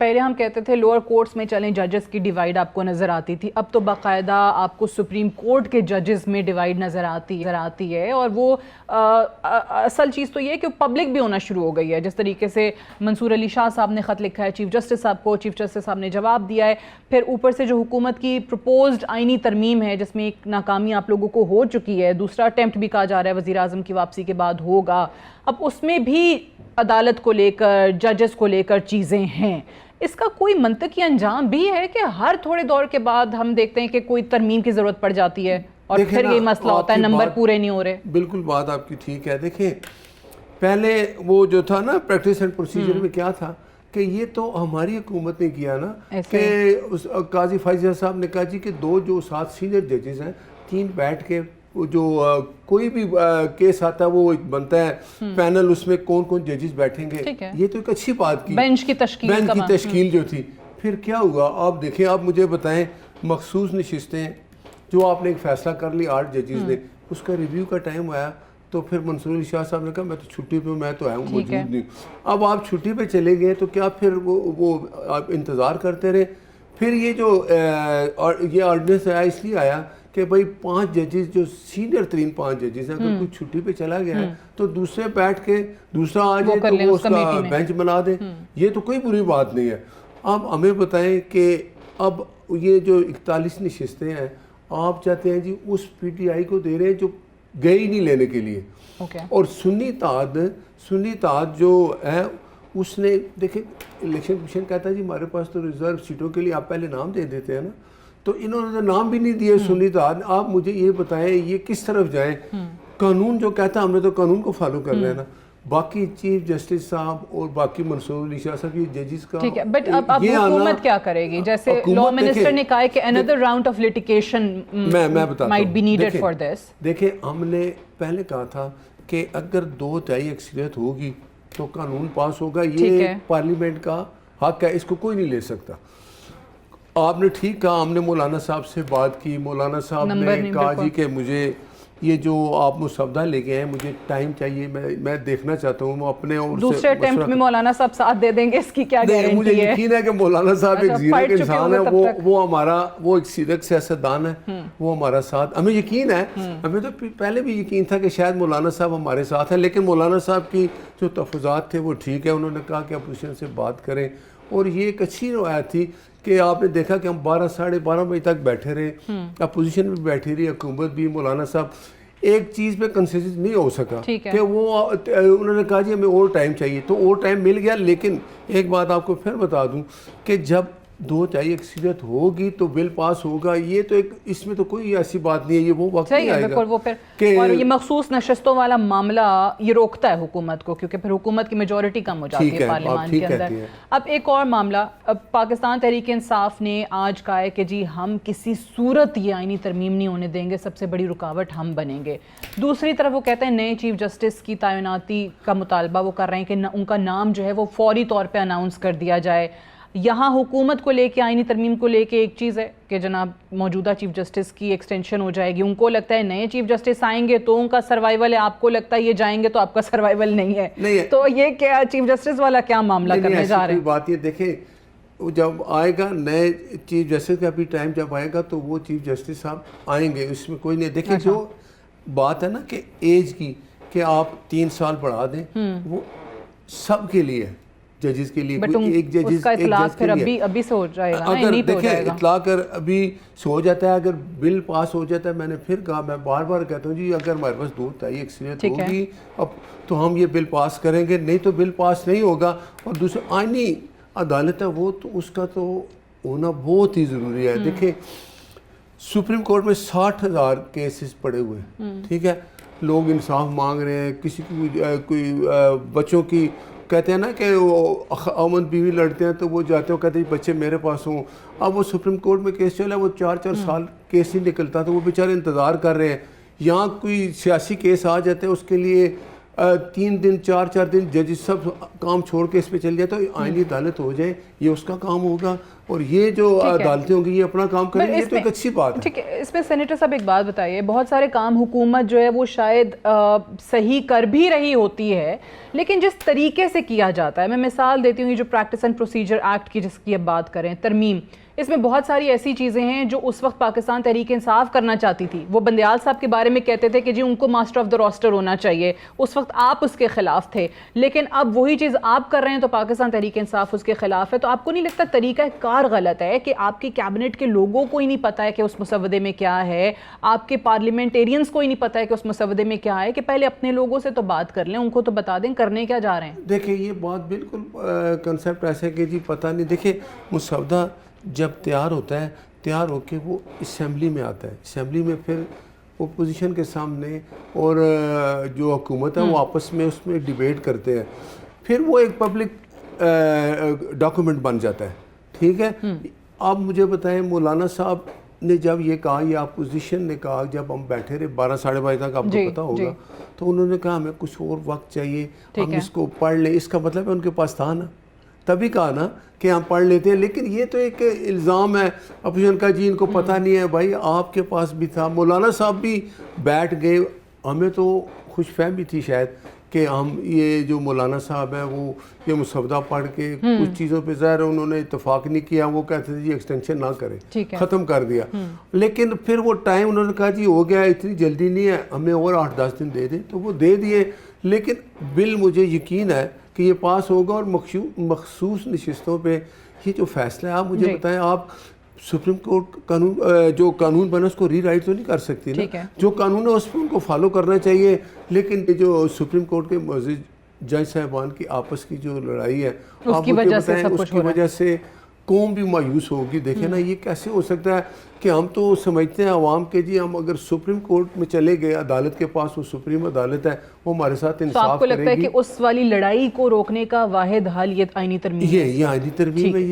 پہلے ہم کہتے تھے لوور کورٹس میں چلیں ججز کی ڈیوائیڈ آپ کو نظر آتی تھی، اب تو باقاعدہ آپ کو سپریم کورٹ کے ججز میں ڈیوائیڈ نظر آتی ہے، اور وہ اصل چیز تو یہ ہے کہ پبلک بھی ہونا شروع ہو گئی ہے. جس طریقے سے منصور علی شاہ صاحب نے خط لکھا ہے چیف جسٹس صاحب کو، چیف جسٹس صاحب نے جواب دیا ہے، پھر اوپر سے جو حکومت کی پرپوزڈ آئینی ترمیم ہے جس میں ایک ناکامی آپ لوگوں کو ہو چکی ہے، دوسرا اٹیمپٹ بھی کہا جا رہا ہے وزیر اعظم کی واپسی کے بعد ہوگا، اب اس میں بھی عدالت کو لے کر ججز کو لے کر چیزیں ہیں. اس کا کوئی منطقی انجام بھی ہے کہ ہر تھوڑے دور کے بعد ہم دیکھتے ہیں کہ کوئی ترمیم کی ضرورت پڑ جاتی ہے اور پھر یہ مسئلہ ہوتا ہے نمبر پورے نہیں ہو رہے؟ بالکل بات آپ کی ٹھیک ہے. دیکھیں پہلے وہ جو تھا نا پریکٹس اینڈ پروسیجر میں کیا تھا کہ یہ تو ہماری حکومت نے کیا نا کہ قاضی فائزہ صاحب نے کہا جی کہ دو جو 7 سینئر ججز ہیں 3 بیٹھ کے جو کوئی بھی کیس آتا ہے وہ ایک بنتا ہے پینل، اس میں کون کون ججز بیٹھیں گے. یہ تو ایک اچھی بات کی بینچ کی تشکیل جو تھی. پھر کیا ہوا آپ دیکھیں، آپ مجھے بتائیں مخصوص نشستیں جو آپ نے ایک فیصلہ کر لی 8 ججز نے، اس کا ریویو کا ٹائم آیا تو پھر منصور علی شاہ صاحب نے کہا میں تو چھٹی پہ، میں تو آیا ہوں موجود نہیں. اب آپ چھٹی پہ چلے گئے تو کیا پھر وہ آپ انتظار کرتے رہے؟ پھر یہ جو یہ آرڈیننس آیا اس لیے آیا کہ بھائی 5 ججز جو سینئر ترین 5 ججز ہیں اگر کوئی چھٹی پہ چلا گیا ہے تو دوسرے بیٹھ کے دوسرا آ جائے تو وہ اس کا بینچ بنا دے. یہ تو کوئی بری بات نہیں ہے. اب ہمیں بتائیں کہ اب یہ جو 41 نشستیں ہیں آپ چاہتے ہیں جی اس پی ٹی آئی کو دے رہے ہیں جو گئے ہی نہیں لینے کے لیے، اور سنی اتحاد جو ہے اس نے دیکھیں الیکشن کمیشن کہتا ہے جی ہمارے پاس تو ریزرو سیٹوں کے لیے آپ پہلے نام دے دیتے ہیں نا، تو انہوں نے نام بھی نہیں دیے سنی اتحاد. آپ مجھے یہ بتائیں یہ کس طرف جائیں؟ قانون جو کہتا ہے ہم نے تو قانون کو فالو کر رہے ہیں نا. باقی چیف جسٹس صاحب اور باقی منصور علی شاہ صاحب یہ ججز کا ٹھیک ہے، بٹ اب حکومت کیا کرے گی؟ جیسے لا منسٹر نے کہا ہے کہ another round of litigation might be needed for this. دیکھیں ہم نے پہلے کہا تھا کہ اگر 2/3 اکثریت ہوگی تو قانون پاس ہوگا، یہ پارلیمنٹ کا حق ہے، اس کو کوئی نہیں لے سکتا. آپ نے ٹھیک کہا، ہم نے مولانا صاحب سے بات کی، مولانا صاحب نے کہا جی کہ مجھے یہ جو آپ مسودہ لے گئے ہیں مجھے ٹائم چاہیے، میں دیکھنا چاہتا ہوں. وہ اپنے اور دوسرے اٹیمپٹ میں مولانا صاحب ساتھ دے دیں گے، اس کی کیا گارنٹی ہے؟ مجھے یقین ہے کہ مولانا صاحب ایک زیرک انسان ہے، وہ ایک زیرک سیاستدان ہے، وہ ہمارا ساتھ، ہمیں یقین ہے. ہمیں تو پہلے بھی یقین تھا کہ شاید مولانا صاحب ہمارے ساتھ ہیں، لیکن مولانا صاحب کی جو تفضات تھے وہ ٹھیک ہے. انہوں نے کہا کہ اپوزیشن سے بات کریں، اور یہ ایک اچھی روایت تھی کہ آپ نے دیکھا کہ ہم 12 ساڑھے 12 بجے تک بیٹھے رہے، اپوزیشن بھی بیٹھی رہی، حکومت بھی. مولانا صاحب ایک چیز پہ کنسنسس نہیں ہو سکا کہ وہ انہوں نے کہا جی ہمیں اور ٹائم چاہیے، تو اور ٹائم مل گیا. لیکن ایک بات آپ کو پھر بتا دوں کہ جب 2/3 اکثریت ہوگی تو بل پاس ہوگا. یہ تو ایک اس میں تو کوئی ایسی بات نہیں ہے، یہ وہ وقت نہیں آئے گا. اور یہ مخصوص نشستوں والا معاملہ یہ روکتا ہے حکومت کو، کیونکہ پھر حکومت کی میجورٹی کم ہو جاتی ہے پارلیمان کے اندر. اب ایک اور معاملہ، پاکستان تحریک انصاف نے آج کہا ہے کہ جی ہم کسی صورت یہ آئینی ترمیم نہیں ہونے دیں گے، سب سے بڑی رکاوٹ ہم بنیں گے. دوسری طرف وہ کہتے ہیں نئے چیف جسٹس کی تعیناتی کا مطالبہ وہ کر رہے ہیں کہ ان کا نام جو ہے وہ فوری طور پہ اناؤنس کر دیا جائے. یہاں حکومت کو لے کے آئینی ترمیم کو لے کے ایک چیز ہے کہ جناب موجودہ چیف جسٹس کی ایکسٹینشن ہو جائے گی، ان کو لگتا ہے نئے چیف جسٹس آئیں گے تو ان کا سروائیول ہے، آپ کو لگتا ہے یہ جائیں گے تو آپ کا سروائیول نہیں ہے. تو یہ کیا چیف جسٹس والا کیا معاملہ کرنے جا رہے ہیں؟ بات یہ دیکھیں جب آئے گا نئے چیف جسٹس کا بھی ٹائم جب آئے گا تو وہ چیف جسٹس صاحب آئیں گے، اس میں کوئی نہیں. دیکھیں جو بات ہے نا کہ ایج کی کہ آپ 3 سال بڑھا دیں، وہ سب کے لیے ججز کے لیے، کوئی ایک ججز اس کا اطلاق پھر ابھی سے ہو جائے گا. اگر دیکھیں اطلاق ابھی سے ہو جاتا ہے، اگر بل پاس ہو جاتا ہے، میں نے پھر کہا، میں بار بار کہتا ہوں جی اگر ہمارے پاس 2/3 اکثریت ہوگی اب تو ہم یہ بل پاس کریں گے، نہیں تو بل پاس نہیں ہوگا. اور دوسرا آئینی عدالت ہے وہ تو اس کا تو ہونا بہت ہی ضروری ہے. دیکھیں سپریم کورٹ میں 60,000 کیسز پڑے ہوئے ہیں، ٹھیک ہے، لوگ انصاف مانگ رہے ہیں. کسی کی کوئی بچوں کی کہتے ہیں نا کہ وہ امن بیوی لڑتے ہیں تو وہ جاتے ہیں کہتے ہیں بچے میرے پاس ہوں. اب وہ سپریم کورٹ میں کیس چلا، وہ 4 سال کیس نہیں نکلتا تو وہ بیچارے انتظار کر رہے ہیں. یہاں کوئی سیاسی کیس آ جاتے ہیں اس کے لیے 3 دن 4 دن ججز سب کام چھوڑ کے اس پہ چل جائے تو آئینی عدالت ہو جائے. یہ اس کا کام ہوگا, اور یہ جو عدالتیں ہوں گی یہ اپنا کام کریں گے, یہ تو ایک اچھی بات ہے. ٹھیک ہے, اس میں سینیٹر صاحب ایک بات بتائیے, بہت سارے کام حکومت جو ہے وہ شاید صحیح کر بھی رہی ہوتی ہے, لیکن جس طریقے سے کیا جاتا ہے, میں مثال دیتی ہوں, یہ جو پریکٹس اینڈ پروسیجر ایکٹ کی جس کی اب بات کریں, ترمیم, اس میں بہت ساری ایسی چیزیں ہیں جو اس وقت پاکستان تحریک انصاف کرنا چاہتی تھی. وہ بندیال صاحب کے بارے میں کہتے تھے کہ جی ان کو ماسٹر آف دا روسٹر ہونا چاہیے, اس وقت آپ اس کے خلاف تھے, لیکن اب وہی چیز آپ کر رہے ہیں تو پاکستان تحریک انصاف اس کے خلاف ہے. تو آپ کو نہیں لگتا طریقہ کار غلط ہے کہ آپ کی کیبنٹ کے لوگوں کو ہی نہیں پتا ہے کہ اس مسودے میں کیا ہے, آپ کے پارلیمنٹیرینز کو ہی نہیں پتا ہے کہ اس مسودے میں کیا ہے, کہ پہلے اپنے لوگوں سے تو بات کر لیں, ان کو تو بتا دیں کرنے کیا جا رہے ہیں. دیکھیں یہ بات بالکل کنسیپٹ ایسا ہے کہ جی پتہ نہیں. دیکھیں مسودہ جب تیار ہوتا ہے, تیار ہو کے وہ اسمبلی میں آتا ہے, اسمبلی میں پھر اپوزیشن کے سامنے اور جو حکومت ہے وہ آپس میں اس میں ڈیبیٹ کرتے ہیں, پھر وہ ایک پبلک ڈاکومنٹ بن جاتا ہے. ٹھیک ہے, آپ مجھے بتائیں مولانا صاحب نے جب یہ کہا, یا اپوزیشن نے کہا, جب ہم بیٹھے رہے 12-12:30 بجے تک, آپ کو پتا ہوگا, تو انہوں نے کہا ہمیں کچھ اور وقت چاہیے, ہم اس کو پڑھ لیں. اس کا مطلب ہے ان کے پاس تھا نا, تبھی کہا نا کہ ہم پڑھ لیتے ہیں. لیکن یہ تو ایک الزام ہے اپوزیشن کا, جی ان کو پتہ نہیں ہے. بھائی آپ کے پاس بھی تھا, مولانا صاحب بھی بیٹھ گئے. ہمیں تو خوش فہمی تھی شاید کہ ہم یہ جو مولانا صاحب ہیں وہ یہ مسودہ پڑھ کے کچھ چیزوں پہ ظاہر انہوں نے اتفاق نہیں کیا, وہ کہتے تھے جی ایکسٹینشن نہ کریں, ختم کر دیا. لیکن پھر وہ ٹائم انہوں نے کہا جی ہو گیا, اتنی جلدی نہیں ہے, ہمیں اور 8-10 دن دے دیں, تو وہ دے دیے. لیکن بل مجھے یقین ہے کہ یہ پاس ہوگا, اور مخصوص نشستوں پہ یہ جو فیصلہ ہے, آپ مجھے بتائیں, آپ سپریم کورٹ قانون جو قانون بنا اس کو ری رائٹ تو نہیں کر سکتی نا, جو قانون ہے اس پہ ان کو فالو کرنا چاہیے. لیکن جو سپریم کورٹ کے معزز جج صاحبان کی آپس کی جو لڑائی ہے, آپ مجھے بتائیں اس کی وجہ سے قوم بھی مایوس ہوگی. دیکھیں نا یہ کیسے ہو سکتا ہے کہ ہم تو سمجھتے ہیں عوام کے جی ہم اگر سپریم کورٹ میں چلے گئے, عدالت کے پاس, وہ سپریم عدالت ہے, وہ ہمارے ساتھ انصاف کرے گی. تو آپ کو لگتا ہے کہ اس والی لڑائی کو روکنے کا واحد حل یہ آئینی ترمیم ہے؟ یہ آئینی ترمیم ہے, یہ